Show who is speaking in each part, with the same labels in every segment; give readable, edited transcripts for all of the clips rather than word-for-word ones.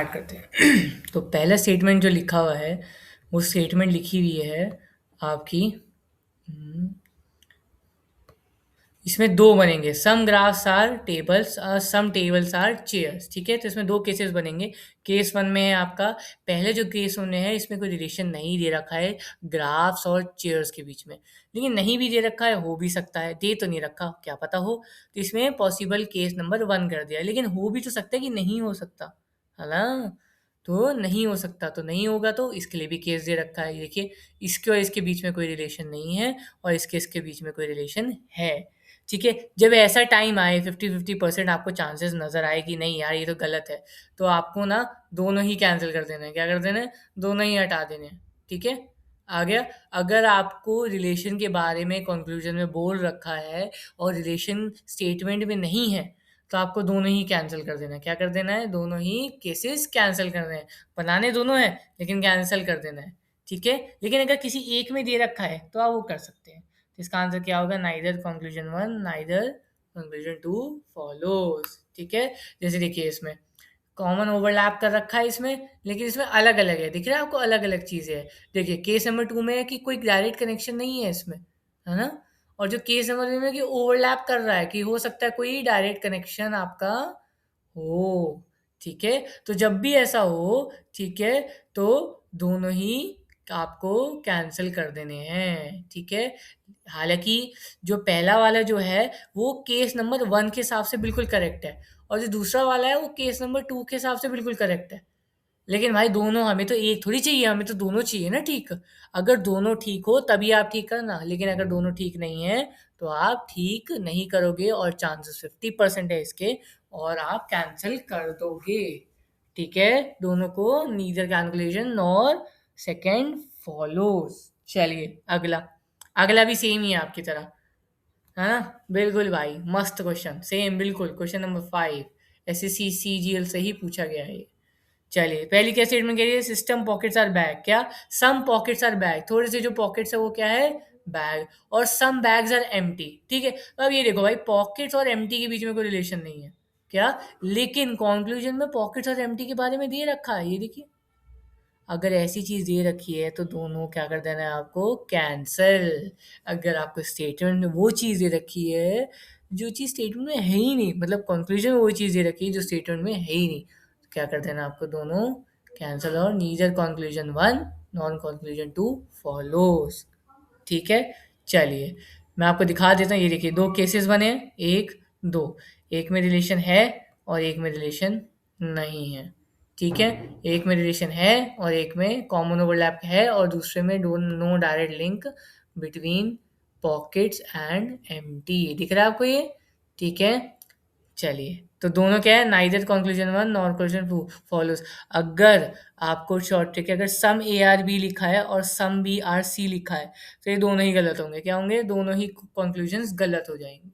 Speaker 1: Start करते हैं। तो पहला स्टेटमेंट जो लिखा हुआ है वो स्टेटमेंट लिखी हुई है आपकी। इसमें दो बनेंगे, सम ग्राफ्स आर टेबल्स और सम टेबल्स आर चेयर्स। ठीक है, तो इसमें दो केसेस बनेंगे। केस वन में है आपका, पहले जो केस में है इसमें कोई रिलेशन नहीं दे रखा है ग्राफ्स और चेयर्स के बीच में, लेकिन नहीं भी दे रखा है, हो भी सकता है, दे तो नहीं रखा, क्या पता हो। तो इसमें पॉसिबल केस नंबर 1 कर दिया, लेकिन हो भी तो सकता है कि नहीं हो सकता, है ना। तो नहीं हो सकता, तो नहीं होगा, तो इसके लिए भी केस दे रखा है। देखिए, इसके और इसके बीच में कोई रिलेशन नहीं है और इसके इसके बीच में कोई रिलेशन है। ठीक है, जब ऐसा टाइम आए 50-50% आपको चांसेस नज़र आए कि नहीं यार ये तो गलत है, तो आपको ना दोनों ही कैंसिल कर देना है। क्या कर देना है? दोनों ही हटा देने हैं। ठीक है, आ गया। अगर आपको रिलेशन के बारे में कंक्लूजन में बोल रखा है और रिलेशन स्टेटमेंट में नहीं है, तो आपको दोनों ही कैंसिल कर देना है। क्या कर देना है? दोनों ही केसेस कैंसिल कर देना है। बनाने दोनों हैं लेकिन कैंसिल कर देना है। ठीक है, लेकिन अगर किसी एक में दे रखा है तो आप वो कर सकते हैं। तो इसका आंसर क्या होगा? Neither conclusion 1 neither conclusion 2 follows. ठीक है, जैसे देखिए इसमें कॉमन ओवरलैप कर रखा है इसमें, लेकिन इसमें अलग अलग है। दिख रहा है आपको? अलग अलग चीजें है। देखिए केस नंबर 2 में है कि कोई डायरेक्ट कनेक्शन नहीं है इसमें, है ना। और जो केस नंबर 3 में कि ओवरलैप कर रहा है, कि हो सकता है कोई डायरेक्ट कनेक्शन आपका हो। ठीक है, तो जब भी ऐसा हो, ठीक है, तो दोनों ही आपको कैंसिल कर देने हैं। ठीक है, हालांकि जो पहला वाला जो है वो केस नंबर 1 के हिसाब से बिल्कुल करेक्ट है, और जो दूसरा वाला है वो केस नंबर 2 के हिसाब से बिल्कुल करेक्ट है। लेकिन भाई दोनों, हमें तो एक थोड़ी चाहिए, हमें तो दोनों चाहिए ना ठीक। अगर दोनों ठीक हो तभी आप ठीक करना, लेकिन अगर दोनों ठीक नहीं है तो आप ठीक नहीं करोगे और चांसेस 50% है इसके, और आप कैंसिल कर दोगे। ठीक है, दोनों को नीदर कैलकुलेशन और सेकंड फॉलोज। चलिए अगला, अगला भी सेम ही है आपकी तरह, है ना। बिल्कुल भाई, मस्त क्वेश्चन, सेम बिल्कुल क्वेश्चन नंबर 5 एसएससी सीजीएल से ही पूछा गया है ये। चलिए, पहली क्या स्टेटमेंट कह रही है? System pockets are bag. क्या? सम पॉकेट्स आर बैग, थोड़े से जो पॉकेट्स है वो क्या है? बैग। और सम बैग्स आर एम्प्टी। ठीक है, तो अब ये देखो भाई, पॉकेट्स और एम्प्टी के बीच में कोई रिलेशन नहीं है, क्या? लेकिन कंक्लूजन में पॉकेट्स और एम्प्टी के बारे में दे रखा है, ये देखिए। अगर ऐसी चीज दे रखी है तो दोनों क्या कर देना है आपको? कैंसिल। अगर आपको स्टेटमेंट में वो चीज दे रखी है जो चीज स्टेटमेंट में है ही नहीं, मतलब कंक्लूजन में वो चीज दे रखी है जो स्टेटमेंट में है ही नहीं, तो क्या कर देना आपको? दोनों कैंसिल, और neither conclusion 1 non conclusion 2 follows. ठीक है, चलिए मैं आपको दिखा देता हूँ। ये देखिए दो केसेस बने हैं, एक दो, एक में रिलेशन है और एक में रिलेशन नहीं है। ठीक है, एक में रिलेशन है और एक में कॉमन ओवरलैप है, और दूसरे में no direct link between pockets and empty. दिख रहा है आपको ये? ठीक है, चलिए, तो दोनों क्या है? Neither conclusion 1 nor conclusion 2 follows. अगर आपको शॉर्ट ट्रिक है, अगर सम ए आर बी लिखा है और सम बी आर सी लिखा है, तो ये दोनों ही गलत होंगे। क्या होंगे? दोनों ही कंक्लूजन्स गलत हो जाएंगे।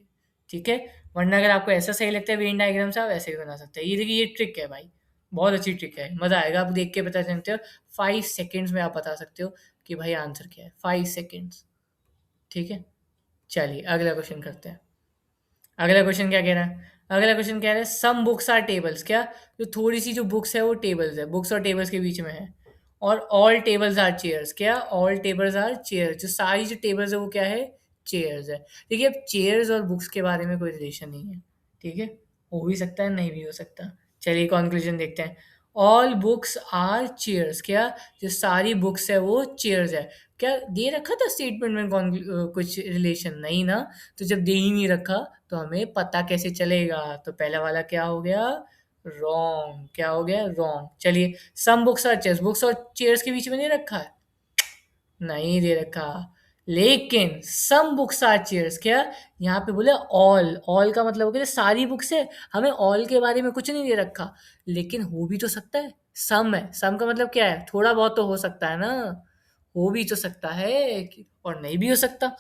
Speaker 1: ठीक है, वरना अगर आपको ऐसा सही लगता है वेन डायग्राम से, आप ऐसे भी बना सकते हैं। ये देखिए, ये ट्रिक है भाई, बहुत अच्छी ट्रिक है, मजा आएगा। आप देख के बता सकते हो, 5 सेकेंड्स में आप बता सकते हो कि भाई आंसर क्या है, 5 सेकेंड्स। ठीक है, चलिए अगला क्वेश्चन करते हैं। अगला क्वेश्चन क्या कह रहा है? अगला क्वेश्चन कह रहा है सम बुक्स आर टेबल्स। क्या? जो थोड़ी सी जो बुक्स है वो टेबल्स है, बुक्स और टेबल्स के बीच में है। और ऑल टेबल्स आर चेयर्स। क्या? ऑल टेबल्स आर चेयर्स, जो सारी जो टेबल्स है वो क्या है? चेयर्स है। देखिए, अब चेयर्स और बुक्स के बारे में कोई रिलेशन नहीं है। ठीक है, हो भी सकता है, नहीं भी हो सकता। चलिए कंक्लूजन देखते हैं। All books are chairs. क्या? जो सारी बुक्स है वो चेयर्स है। क्या दे रखा था स्टेटमेंट में कुछ रिलेशन? नहीं ना। तो जब दे ही नहीं रखा तो हमें पता कैसे चलेगा? तो पहला वाला क्या हो गया? रॉन्ग। क्या हो गया? रॉन्ग। चलिए, some books are chairs, books और चेयर्स के बीच में नहीं रखा है, नहीं दे रखा। लेकिन सम बुक्स आर चेयर्स। क्या? यहाँ पे बोले ऑल, ऑल का मतलब हो गया सारी बुक्स है, हमें ऑल के बारे में कुछ नहीं दे रखा। लेकिन हो भी तो सकता है, सम है, सम का मतलब क्या है? थोड़ा बहुत तो हो सकता है ना, हो भी तो सकता है और नहीं भी हो सकता।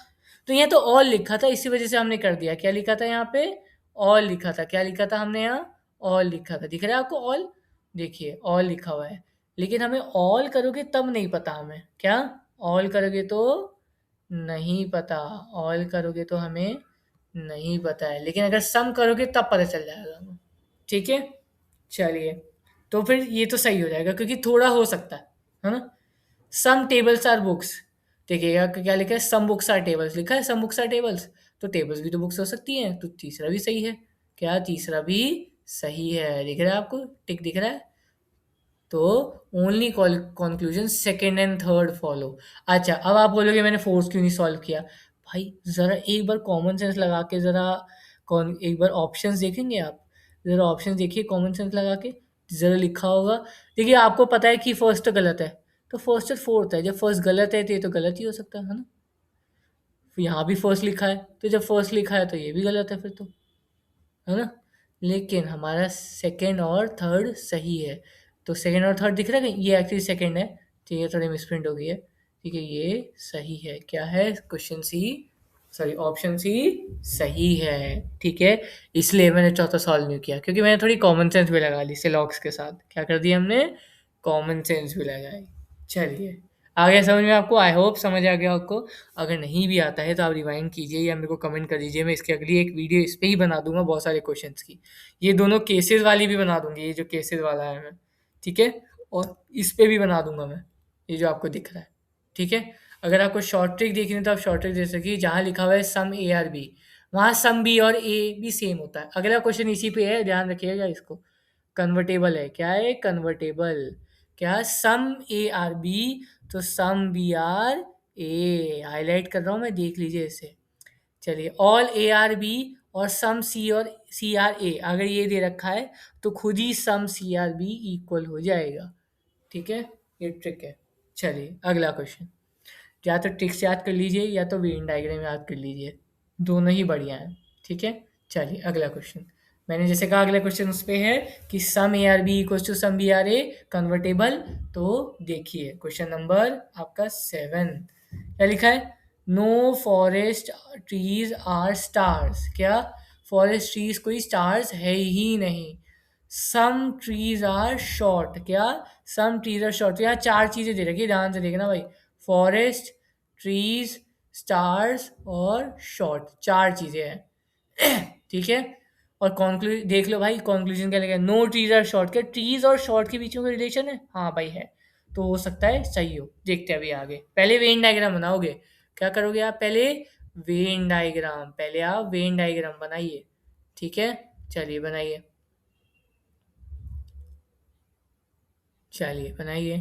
Speaker 1: तो यहाँ तो ऑल लिखा था, इसी वजह से हमने कर दिया। क्या लिखा था यहाँ पे? ऑल लिखा था। क्या लिखा था हमने यहाँ? ऑल लिखा था। दिख रहा है आपको ऑल? देखिए ऑल लिखा हुआ है, लेकिन हमें ऑल करोगे तब नहीं पता हमें। क्या? ऑल करोगे तो नहीं पता, ऑल करोगे तो हमें नहीं पता है, लेकिन अगर सम करोगे तब पता चल जाएगा हमें। ठीक है, चलिए तो फिर ये तो सही हो जाएगा क्योंकि थोड़ा हो सकता है ना? सम टेबल्स आर बुक्स, देखिएगा क्या लिखा है, सम बुक्स आर टेबल्स लिखा है, सम बुक्स आर टेबल्स, तो टेबल्स भी तो बुक्स हो सकती हैं, तो तीसरा भी सही है। क्या तीसरा भी सही है? दिख रहा है आपको, टिक दिख रहा है? तो only conclusion second and third follow. अच्छा, अब आप बोलोगे मैंने फोर्स क्यों नहीं सॉल्व किया? भाई जरा एक बार कॉमन सेंस लगा के जरा कौन एक बार ऑप्शंस देखेंगे आप? जरा ऑप्शंस देखिए कॉमन सेंस लगा के, जरा लिखा होगा। देखिए आपको पता है कि फर्स्ट गलत है, तो फर्स्ट और फोर्थ है, जब फर्स्ट गलत है तो ये तो गलत ही हो सकता है ना? फिर यहाँ भी फर्स्ट लिखा है, तो जब फर्स्ट लिखा है तो ये भी गलत है फिर तो, है ना? लेकिन हमारा सेकंड और थर्ड सही है। तो सेकंड और थर्ड दिख रहा है, ये एक्चुअली सेकंड है, ठीक है, थोड़ी मिसप्रिंट हो गई है। ठीक है, ये सही है। क्या है? क्वेश्चन सी, सॉरी ऑप्शन सी सही है। ठीक है, इसलिए मैंने चौथा सॉल्व नहीं किया, क्योंकि मैंने थोड़ी कॉमन सेंस भी लगा ली सिलॉक्स के साथ। क्या कर दिया हमने? कॉमन सेंस भी लगाई। चलिए, आ गया समझ में आपको? आई होप समझ आ गया आपको। अगर नहीं भी आता है तो आप रिवाइंड कीजिए या मेरे को कमेंट कर दीजिए, मैं इसकी अगली एक वीडियो इस पे ही बना दूंगा बहुत सारे क्वेश्चंस की। ये दोनों केसेस वाली भी बना दूंगी, ये जो केसेस वाला है मैं, ठीक है, और इस पे भी बना दूंगा मैं, ये जो आपको दिख रहा है। ठीक है, अगर आपको शॉर्ट ट्रिक देखनी है तो आप शॉर्ट ट्रिक दे सकिए, जहाँ लिखा हुआ है सम ए आर बी, वहाँ सम बी और ए भी सेम होता है। अगला क्वेश्चन इसी पे है, ध्यान रखिएगा इसको। कन्वर्टेबल है, क्या है? कन्वर्टेबल। क्या? सम ए आर बी, तो some B are A, highlight कर रहा हूँ मैं, देख लीजिए इसे। चलिए, ऑल ए आर बी और सम सी और सी आर ए, अगर ये दे रखा है तो खुद ही सम सी आर बी इक्वल हो जाएगा। ठीक है, ये ट्रिक है। चलिए अगला क्वेश्चन, या तो ट्रिक्स याद कर लीजिए या तो वेन डायग्राम याद कर लीजिए, दोनों ही बढ़िया हैं। ठीक है, चलिए अगला क्वेश्चन। मैंने जैसे कहा अगला क्वेश्चन उस पे है कि some A are B equals to some B are A convertible. तो देखिए क्वेश्चन नंबर आपका 7, क्या लिखा है? No forest trees are stars. क्या? फॉरेस्ट ट्रीज कोई स्टार्स है ही नहीं। Some trees are short. क्या? Some trees are short. तो यहाँ चार चीजें दे रखी है, ध्यान से देखना भाई। फॉरेस्ट, ट्रीज, स्टार्स और शॉर्ट, चार चीजें हैं। ठीक है, और कॉन्क्लूजन देख लो भाई, कॉन्क्लूजन क्या लगा? No trees are short. क्या ट्रीज और शॉर्ट के बीच में कोई रिलेशन है? हाँ भाई है, तो हो सकता है सही हो। देखते हैं अभी आगे। पहले वेन डायग्राम बनाओगे, क्या करोगे आप? पहले वेन डायग्राम, पहले आप वेन डायग्राम बनाइए। ठीक है, चलिए बनाइए, चलिए बनाइए।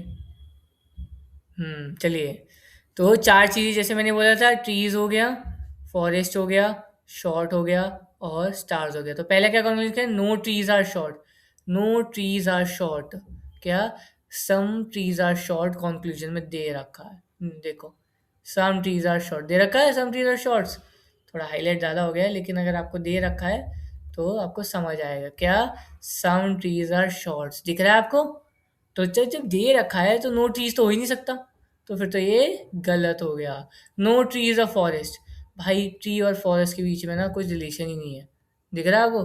Speaker 1: चलिए, तो चार चीज़ें जैसे मैंने बोला था, ट्रीज हो गया, फॉरेस्ट हो गया, शॉर्ट हो गया और स्टार्स हो गया। तो पहले क्या कॉन्क्लूजन किया? No trees are short. No trees are short. क्या? Some trees are short conclusion में दे रखा है। देखो, सम ट्रीज आर शॉर्ट दे रखा है, सम ट्रीज आर शॉर्ट्स, थोड़ा हाईलाइट ज़्यादा हो गया है, लेकिन अगर आपको दे रखा है तो आपको समझ आएगा। क्या? सम ट्रीज आर शॉर्ट्स दिख रहा है आपको? तो जब जब दे रखा है तो नो ट्रीज तो हो ही नहीं सकता, तो फिर तो ये गलत हो गया। No tree is a forest. भाई ट्री और फॉरेस्ट के बीच में ना कुछ रिलेशन ही नहीं है, दिख रहा है आपको?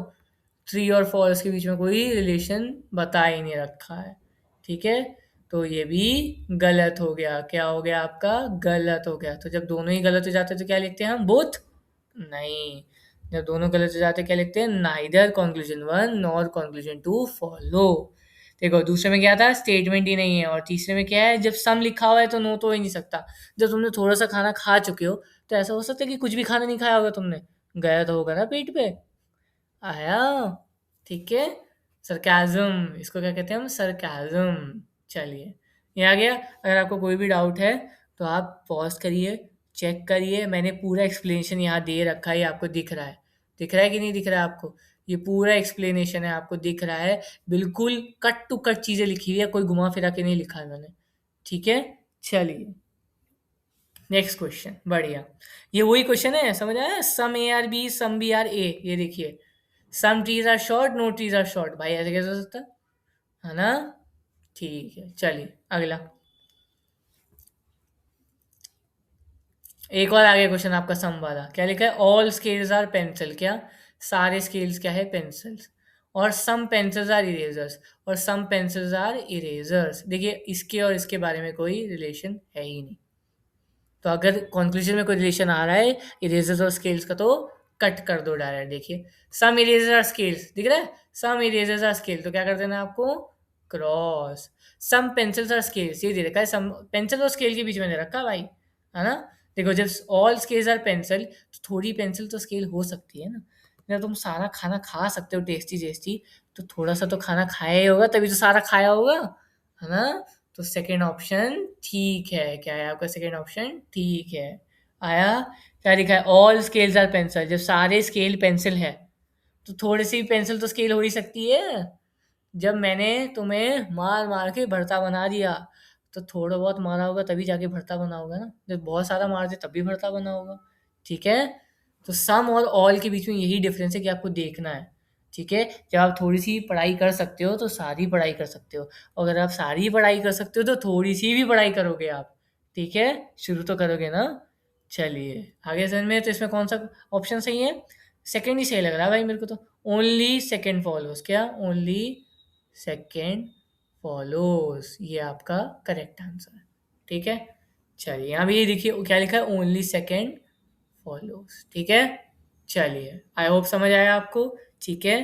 Speaker 1: ट्री और फॉरेस्ट के बीच में कोई रिलेशन बता ही नहीं रखा है। ठीक है, तो ये भी गलत हो गया। क्या हो गया आपका? गलत हो गया। तो जब दोनों ही गलत हो जाते हैं तो क्या लिखते हैं हम? बोथ? नहीं, जब दोनों गलत हो जाते हैं क्या लिखते हैं? Neither conclusion one nor conclusion two follow. देखो दूसरे में क्या था? स्टेटमेंट ही नहीं है। और तीसरे में क्या है? जब सम लिखा हुआ है तो नो तो हो ही नहीं सकता। जब तुमने थोड़ा सा खाना खा चुके हो तो ऐसा हो सकता है कि कुछ भी खाना नहीं खाया होगा तुमने, गया तो होगा ना पेट पे, आया। ठीक है, सरकाज़म, इसको क्या कहते हैं हम? सरकाज़म। चलिए, ये आ गया। अगर आपको कोई भी डाउट है तो आप पॉज करिए, चेक करिए, मैंने पूरा एक्सप्लेनेशन यहाँ दे रखा है, ये आपको दिख रहा है? दिख रहा है कि नहीं दिख रहा है आपको? ये पूरा एक्सप्लेनेशन है, आपको दिख रहा है, बिल्कुल कट टू कट चीज़ें लिखी हुई है, कोई घुमा फिरा के नहीं लिखा है मैंने। ठीक है, चलिए नेक्स्ट क्वेश्चन। बढ़िया, ये वही क्वेश्चन है, समझ आया? Some A are B, some B are A, ये देखिए, some trees are short, no trees are short. भाई ऐसे कैसे हो सकता है ना? ठीक है, चलिए अगला। एक और आगे क्वेश्चन आपका सम वाला, क्या लिखा है? All scales are pencil. क्या? सारे स्केल्स क्या है? पेंसिल्स। और सम पेंसिल्स आर इरेजर्स, और सम पेंसिल्स आर इरेजर्स। देखिए इसके और इसके बारे में कोई रिलेशन है ही नहीं, तो अगर कंक्लूजन में कोई रिलेशन आ रहा है इरेजर्स और स्केल्स का तो कट कर दो डायरेक्ट। देखिए, सम इरेजर आर स्केल्स दिख रहा है, सम इरेजर्स आर स्केल, तो क्या कर देना आपको? क्रॉस। सम पेंसिल्स और स्केल्स, ये दे रखा है, सम पेंसिल और स्केल के बीच में दे रखा है भाई, है ना। देखो जब ऑल स्केल्स आर पेंसिल, तो थोड़ी पेंसिल तो स्केल हो सकती है ना। जब तुम सारा खाना खा सकते हो टेस्टी टेस्टी, तो थोड़ा सा तो खाना खाया ही होगा, तभी तो सारा खाया होगा, है ना। तो सेकेंड ऑप्शन ठीक है। क्या है आपका सेकेंड ऑप्शन? ठीक है। आया। क्या लिखा है? ऑल स्केल्स आर पेंसिल, जब सारे स्केल पेंसिल है, तो थोड़ी सी पेंसिल तो स्केल हो ही सकती है। जब मैंने तुम्हें मार मार के भरता बना दिया, तो थोड़ा बहुत मारा होगा तभी जाके भरता बना होगा ना। जब बहुत सारा मार दे तब भी भरता बना होगा। ठीक है। तो सम और ऑल के बीच में यही डिफरेंस है कि आपको देखना है। ठीक है। जब आप थोड़ी सी पढ़ाई कर सकते हो तो सारी पढ़ाई कर सकते हो, अगर आप सारी पढ़ाई कर सकते हो तो थोड़ी सी भी पढ़ाई करोगे आप। ठीक है। शुरू तो करोगे ना। चलिए आगे समझ में। तो इसमें कौन सा ऑप्शन सही है? सेकंड ही सही लग रहा है भाई मेरे को तो। ओनली सेकंड फॉलोज, क्या? ओनली सेकेंड फॉलोज, ये आपका करेक्ट आंसर है। ठीक है। चलिए यहाँ भी ये देखिए क्या लिखा है, ओनली सेकेंड फॉलोज। ठीक है। चलिए आई होप समझ आया आपको। ठीक है।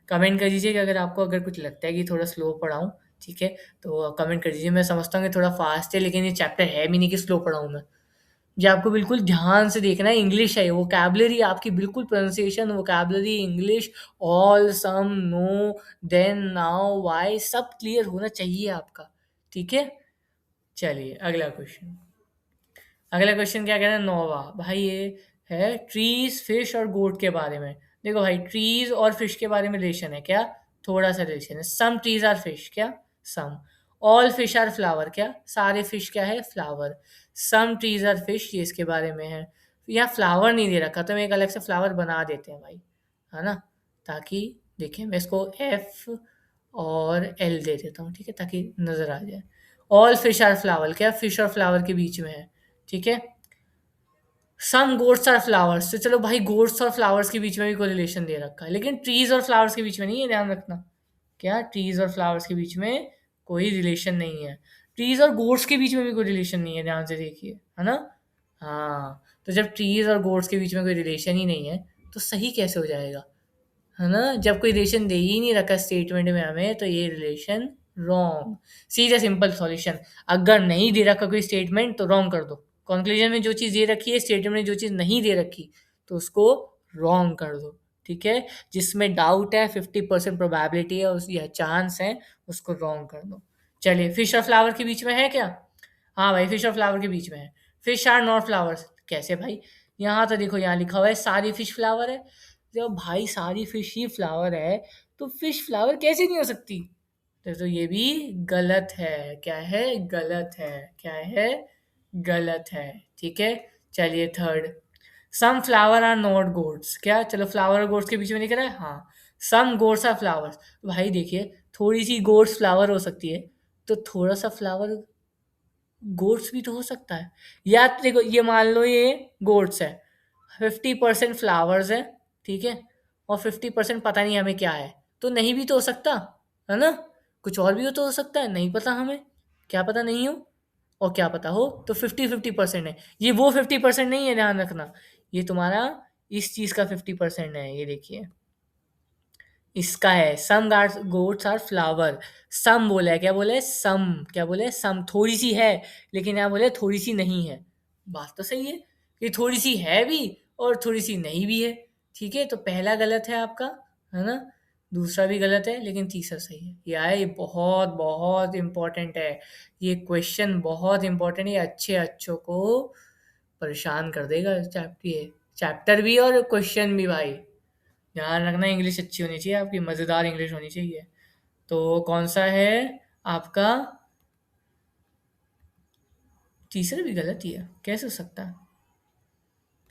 Speaker 1: कमेंट कर दीजिए कि अगर आपको अगर कुछ लगता है कि थोड़ा स्लो पढ़ाऊँ। ठीक है। तो कमेंट कर दीजिए। मैं समझता हूँ कि थोड़ा फास्ट है, लेकिन ये चैप्टर है भी नहीं कि स्लो पढ़ाऊँ मैं। ये आपको बिल्कुल ध्यान से देखना है। इंग्लिश है, वोकैबुलरी आपकी बिल्कुल, pronunciation, vocabulary, English, all, some, no, then, now, why, सब क्लियर होना चाहिए आपका। ठीक है। चलिए अगला क्वेश्चन। अगला क्वेश्चन क्या कह रहा है? नौवा भाई, ये है ट्रीज, फिश और गोट के बारे में। देखो भाई, ट्रीज और फिश के बारे में रिलेशन है क्या? थोड़ा सा रिलेशन है। सम ट्रीज आर फिश, क्या? Some. All fish are flower, क्या? सारे फिश क्या है? Flower. Some trees are fish, ये इसके बारे में है। यहाँ फ्लावर नहीं दे रखा, तो हम एक अलग से फ्लावर बना देते हैं भाई, है ना। ताकि देखिए मैं इसको एफ और एल दे देता हूँ, ठीक है, ताकि नजर आ जाए। ऑल फिश आर फ्लावर, क्या? फिश और फ्लावर के बीच में है। ठीक है। सम गोट्स आर फ्लावर्स, तो चलो भाई गोट्स और फ्लावर्स के बीच में भी कोई रिलेशन दे रखा है, लेकिन ट्रीज और फ्लावर्स के बीच में नहीं है, ध्यान रखना। क्या? ट्रीज और फ्लावर्स के बीच में कोई रिलेशन नहीं है। ट्रीज और गोट्स के बीच में भी कोई रिलेशन नहीं है, ध्यान से देखिए, है ना। हाँ, तो जब ट्रीज और गोट्स के बीच में कोई रिलेशन ही नहीं है, तो सही कैसे हो जाएगा, है ना। जब कोई रिलेशन दे ही नहीं रखा स्टेटमेंट में हमें, तो ये रिलेशन रॉन्ग। सीधा सिंपल सॉल्यूशन। अगर नहीं दे रखा कोई स्टेटमेंट तो रॉन्ग कर दो। कंक्लूजन में जो चीज़ दे रखी है, स्टेटमेंट में जो चीज़ नहीं दे रखी, तो उसको रॉन्ग कर दो। ठीक है। जिसमें डाउट है, 50% प्रोबेबिलिटी है उस या चांस है, उसको रॉन्ग कर दो। चलिए, फिश और फ्लावर के बीच में है क्या? हाँ भाई, फिश और फ्लावर के बीच में है। फिश आर नॉट फ्लावर्स, कैसे भाई? यहाँ तो देखो, यहाँ लिखा हुआ है सारी फिश फ्लावर है। जब भाई सारी फिश ही फ्लावर है, तो फिश फ्लावर कैसे नहीं हो सकती? तो ये भी गलत है। क्या है? गलत है। क्या है? गलत है। ठीक है। चलिए third. Some flower are not gods, क्या? चलो फ्लावर और गोड्स के बीच में लिख रहा है, हाँ। सम गोड्स आर फ्लावर्स, भाई देखिए, थोड़ी सी गोड्स फ्लावर हो सकती है, तो थोड़ा सा फ्लावर गोट्स भी तो हो सकता है। या तो देखो, ये मान लो ये गोट्स है, 50% फ्लावर्स है, ठीक है, और 50% पता नहीं हमें क्या है, तो नहीं भी तो हो सकता, है ना। कुछ और भी तो हो सकता है, नहीं पता हमें, क्या पता नहीं हो, और क्या पता हो। तो 50-50% है। ये वो 50% नहीं है, ध्यान रखना। ये तुम्हारा इस चीज का 50% है, ये देखिए, इसका है। Some goats are flower. Some बोला है, क्या बोला है? सम। क्या बोला है? सम, थोड़ी सी है, लेकिन यहाँ बोले थोड़ी सी नहीं है। बात तो सही है कि थोड़ी सी है भी और थोड़ी सी नहीं भी है। ठीक है। तो पहला गलत है आपका, है ना। दूसरा भी गलत है, लेकिन तीसरा सही है। ये आए, ये बहुत बहुत इंपॉर्टेंट है। ये क्वेश्चन बहुत इंपॉर्टेंट है, ये अच्छे अच्छों को परेशान कर देगा। चैप्टर भी और क्वेश्चन भी भाई। ध्यान रखना, इंग्लिश अच्छी होनी चाहिए आपकी, मज़ेदार इंग्लिश होनी चाहिए। तो कौन सा है आपका? तीसरा भी गलत ही है, कैसे हो सकता है?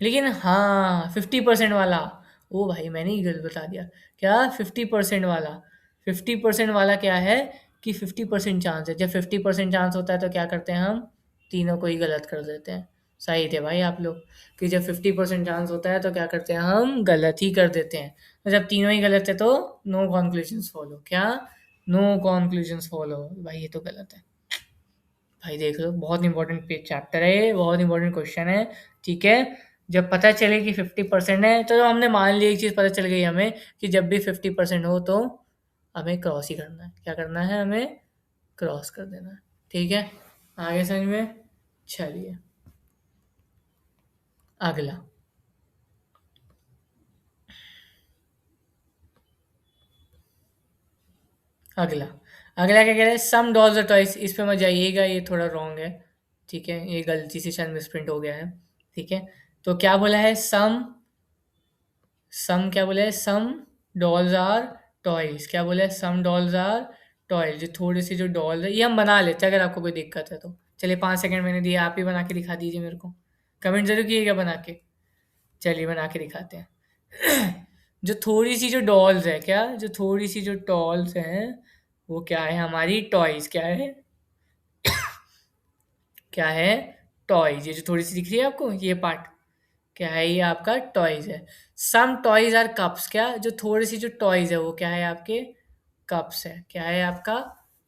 Speaker 1: लेकिन हाँ, 50% वाला, ओ भाई मैंने ही गलत बता दिया। क्या? 50% वाला। 50% वाला क्या है कि 50% चांस है। जब 50% चांस होता है तो क्या करते हैं हम? तीनों को ही गलत कर देते हैं। सही थे भाई आप लोग, कि जब 50% चांस होता है तो क्या करते हैं हम? गलत ही कर देते हैं। और जब तीनों ही गलत है तो नो कॉन्क्लूजन्स फॉलो। क्या? No conclusions follow. भाई ये तो गलत है। भाई देख लो, बहुत इंपॉर्टेंट चैप्टर है ये, बहुत इंपॉर्टेंट क्वेश्चन है। ठीक है। जब पता चले कि 50% है, तो हमने मान लिया, एक चीज़ पता चल गई हमें कि जब भी 50% हो तो हमें क्रॉस ही करना है। क्या करना है हमें? क्रॉस कर देना है। ठीक है, आगे समझ में। चलिए अगला। अगला अगला क्या कह रहा है, सम डॉल्स और टॉयज। इस पे मत जाइएगा, ये थोड़ा रॉन्ग है। ठीक है, ये गलती से शायद मिसप्रिंट हो गया है। ठीक है, तो क्या बोला है, सम, सम क्या बोला है, सम डॉल्स आर टॉयज। क्या बोला है, सम डॉल्स आर टॉयज। जो थोड़े से जो डॉल्स है, ये हम बना लेते हैं अगर आपको कोई दिक्कत है तो। चलिए 5 सेकंड मैंने दिया, आप ही बना के दिखा दीजिए मेरे को। कमेंट जरूर कीजिएगा बना के। चलिए बना के दिखाते हैं। जो थोड़ी सी जो डॉल्स है, क्या जो थोड़ी सी जो डॉल्स हैं, वो क्या है, हमारी टॉयज। क्या है, क्या है, टॉयज। ये जो थोड़ी सी दिख रही है आपको, ये पार्ट क्या है, ये आपका टॉयज है। Some toys are cups. क्या जो थोड़ी सी जो टॉयज है वो क्या है, आपके कप्स है। क्या है, आपका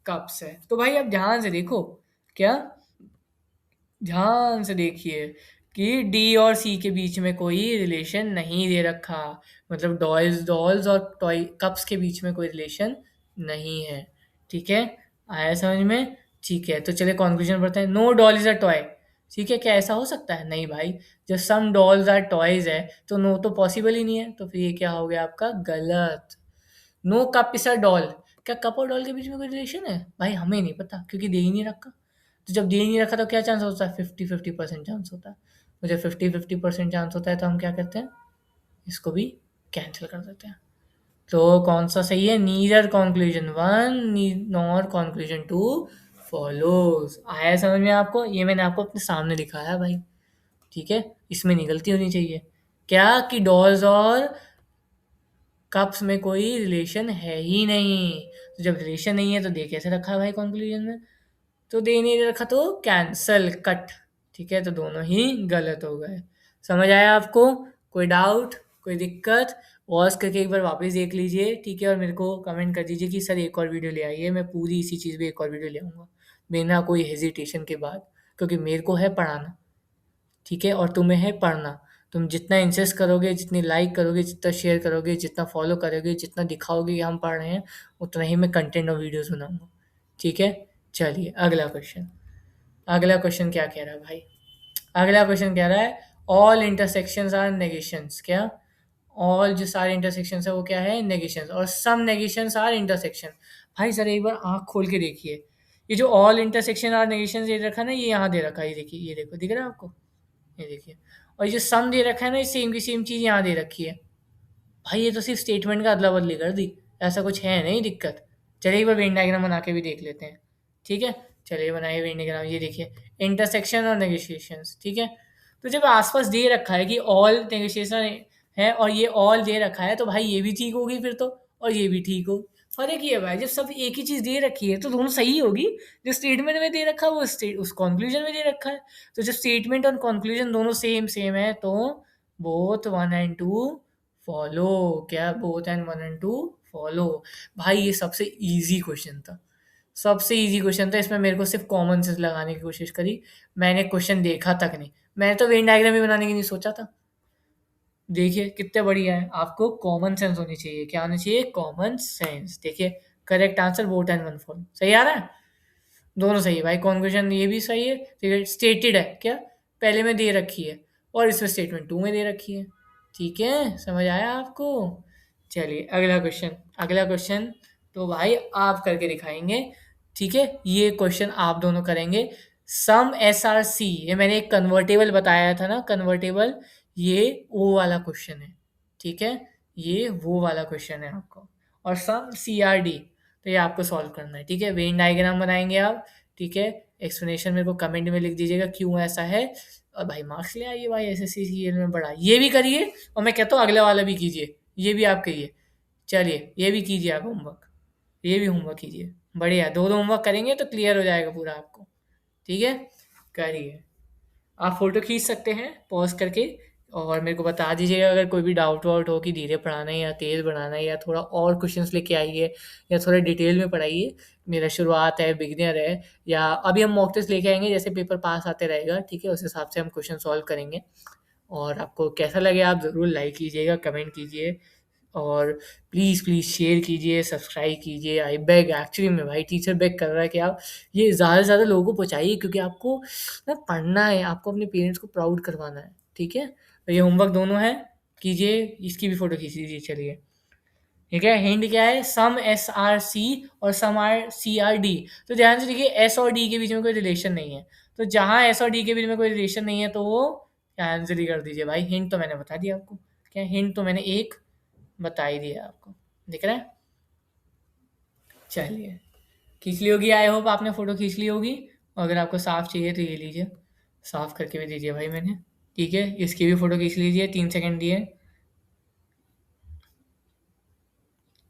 Speaker 1: कप्स है। तो भाई आप ध्यान से देखो, क्या, ध्यान से देखिए कि डी और सी के बीच में कोई रिलेशन नहीं दे रखा। मतलब डॉल्स डॉल्स और टॉय कप्स के बीच में कोई रिलेशन नहीं है। ठीक है, आया समझ में। ठीक है, तो चलिए कंक्लूजन पढ़ते हैं। No doll is a toy. ठीक है, क्या ऐसा हो सकता है, नहीं भाई। जब सम डॉल्स आर टॉयज है तो नो तो पॉसिबल ही नहीं है, तो फिर ये क्या हो गया आपका, गलत। No cup is a doll. क्या कप और डॉल के बीच में कोई रिलेशन है, भाई हमें नहीं पता क्योंकि दे ही नहीं रखा। तो जब दे ही नहीं रखा तो क्या चांस होता है, 50-50% चांस होता है। तो जब 50-50% चांस होता है तो हम क्या करते हैं, इसको भी कैंसिल कर देते हैं। तो कौन सा सही है, neither conclusion one nor conclusion two follows. आया समझ में आपको, ये मैंने आपको अपने सामने दिखाया भाई। ठीक है, इसमें नहीं गलती होनी चाहिए। क्या कि डॉल्स और कप्स में कोई रिलेशन है ही नहीं। तो जब रिलेशन नहीं है तो दे कैसे रखा है भाई कंक्लूजन में, तो दे नहीं रखा तो कैंसल, कट। ठीक है, तो दोनों ही गलत हो गए। समझ आया आपको, कोई डाउट, कोई दिक्कत, पॉज करके एक बार वापस देख लीजिए। ठीक है, और मेरे को कमेंट कर दीजिए कि सर एक और वीडियो ले आइए, मैं पूरी इसी चीज़ पे एक और वीडियो ले आऊँगा बिना कोई हेजिटेशन के बाद, क्योंकि मेरे को है पढ़ाना। ठीक है, और तुम्हें है पढ़ना। तुम जितना इंसिस्ट करोगे, जितनी लाइक करोगे, जितना शेयर करोगे, जितना फॉलो करोगे, जितना दिखाओगे कि हम पढ़ रहे हैं, उतना ही मैं कंटेंट और वीडियोस बनाऊंगा। ठीक है, चलिए अगला क्वेश्चन। अगला क्वेश्चन क्या कह रहा है भाई, अगला क्वेश्चन कह रहा है ऑल इंटरसेक्शंस आर नेगेशंस। क्या, ऑल जो सारे इंटरसेक्शंस है वो क्या है, नेगेशंस, और सम नेगेशंस आर इंटरसेक्शन। भाई जरा एक बार आँख खोल के देखिए, ये जो ऑल इंटरसेक्शन आर नेगेशंस ये रखा ना, ये यहाँ दे रखा है, ये देखिए, ये देखो, दिख रहा है आपको, ये देखिए। और ये जो सम दे रखा है ना, ये सेम की सेम चीज़ यहाँ दे रखी है। भाई ये तो सिर्फ स्टेटमेंट का अदला बदली कर दी, ऐसा कुछ है नहीं दिक्कत। चलिए एक बार वेन डायग्राम बना के भी देख लेते हैं। ठीक है, चलिए बनाइए वेन डायग्राम। ये देखिए, इंटरसेक्शन और नेगोशिएशंस। ठीक है, तो जब आसपास दे रखा है कि ऑल नेगोशिएशन है और ये ऑल दे रखा है, तो भाई ये भी ठीक होगी फिर तो, और ये भी ठीक हो। फर्क ये है भाई, जब सब एक ही चीज़ दे रखी है तो दोनों सही होगी। जो स्टेटमेंट में दे रखा है वो स्टेट उस कंक्लूजन में दे रखा है। तो जब स्टेटमेंट और कंक्लूजन दोनों सेम सेम है तो both one and two follow. क्या, both and one and two follow. भाई ये सबसे इजी क्वेश्चन था, सबसे इजी क्वेश्चन था। इसमें मेरे को सिर्फ कॉमन सेंस लगाने की कोशिश करी, मैंने क्वेश्चन देखा तक नहीं। मैंने तो वेन डायग्राम भी बनाने की नहीं सोचा था। देखिए कितने बढ़िया है, आपको कॉमन सेंस होनी चाहिए। क्या होनी चाहिए, कॉमन सेंस। देखिए correct answer both and one follow, सही आ रहा है, दोनों सही है भाई। कंक्लूजन ये भी सही है, ठीक है। स्टेटेड है, क्या पहले में दे रखी है और इसमें स्टेटमेंट टू में दे रखी है। ठीक है, समझ आया आपको। चलिए अगला क्वेश्चन, अगला क्वेश्चन तो भाई आप करके दिखाएंगे। ठीक है, ये क्वेश्चन आप दोनों करेंगे। सम एस आर सी, ये मैंने एक कन्वर्टेबल बताया था ना, कन्वर्टेबल, ये वो वाला क्वेश्चन है। ठीक है, ये वो वाला क्वेश्चन है आपको। और सम सी आर डी, तो ये आपको सॉल्व करना है। ठीक है, वेन डायग्राम बनाएंगे आप। ठीक है, एक्सप्लेनेशन मेरे को कमेंट में लिख दीजिएगा क्यों ऐसा है। और भाई मार्क्स ले आइए भाई, एसएससी सीएल में बड़ा ये भी करिए, और मैं कहता हूँ अगले वाला भी कीजिए, ये भी आप करिए। चलिए ये भी कीजिए आप होमवर्क, ये भी होमवर्क कीजिए। बढ़िया, दो दो होमवर्क करेंगे तो क्लियर हो जाएगा पूरा आपको। ठीक है, करिए। आप फ़ोटो खींच सकते हैं पॉज़ करके, और मेरे को बता दीजिएगा अगर कोई भी डाउट वाउट हो कि धीरे पढ़ाना है या तेज़ पढ़ाना है, या थोड़ा और क्वेश्चंस लेके आइए, या थोड़ा डिटेल में पढ़ाइए। मेरा शुरुआत है, बिगिनर है, या अभी हम मॉक टेस्ट लेके आएँगे, जैसे पेपर पास आते रहेगा। ठीक है, उस हिसाब से हम क्वेश्चन सॉल्व करेंगे। और आपको कैसा लगे आप ज़रूर लाइक कीजिएगा, कमेंट कीजिए, और प्लीज़ प्लीज़ शेयर कीजिए, सब्सक्राइब कीजिए। आई बेग, एक्चुअली में भाई टीचर बेग कर रहा है कि आप ये ज़्यादा से ज़्यादा लोगों को पहुँचाइए, क्योंकि आपको ना पढ़ना है, आपको अपने पेरेंट्स को प्राउड करवाना है, ठीक है? तो ये होमवर्क दोनों है, कीजिए। इसकी भी फ़ोटो खींच लीजिए, चलिए। ठीक है, हिंट क्या है? सम एस आर सी और some are C are D. तो ध्यान से देखिए, एस और डी के बीच में कोई रिलेशन नहीं है। तो जहाँ एस और डी के बीच में कोई रिलेशन नहीं है तो वो कैंसिल ही कर दीजिए भाई। हिंट तो मैंने बता दिया आपको। क्या हिंट तो मैंने एक बता ही दिया आपको, दिख रहा है? चलिए, खींच ली होगी, आई होप आपने फ़ोटो खींच ली होगी। और अगर आपको साफ चाहिए तो ये लीजिए, साफ करके भी दीजिए भाई मैंने। ठीक है, इसकी भी फ़ोटो खींच लीजिए, 3 सेकंड दिए।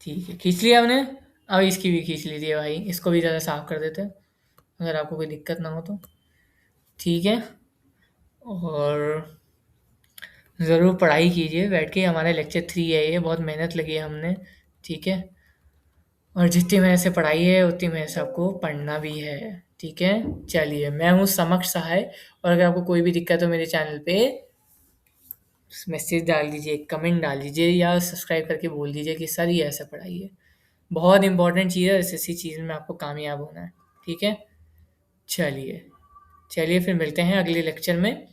Speaker 1: ठीक है, खींच लिया हमने। अब इसकी भी खींच लीजिए भाई, इसको भी ज़रा साफ कर देते हैं, अगर आपको कोई दिक्कत ना हो तो। ठीक है, और ज़रूर पढ़ाई कीजिए बैठ के। हमारा लेक्चर 3 है ये, बहुत मेहनत लगी है हमने। ठीक है, और जितनी मेहनत से पढ़ाई है उतनी मेहनत से आपको पढ़ना भी है। ठीक है, चलिए, मैं हूँ समक्ष सहाय। और अगर आपको कोई भी दिक्कत हो मेरे चैनल पे, मैसेज डाल दीजिए, कमेंट डाल दीजिए, या सब्सक्राइब करके बोल दीजिए कि सर ये ऐसा पढ़ाइए। बहुत इंपॉर्टेंट चीज़ है, ऐसी चीज़ में आपको कामयाब होना है। ठीक है, चलिए, चलिए फिर मिलते हैं अगले लेक्चर में।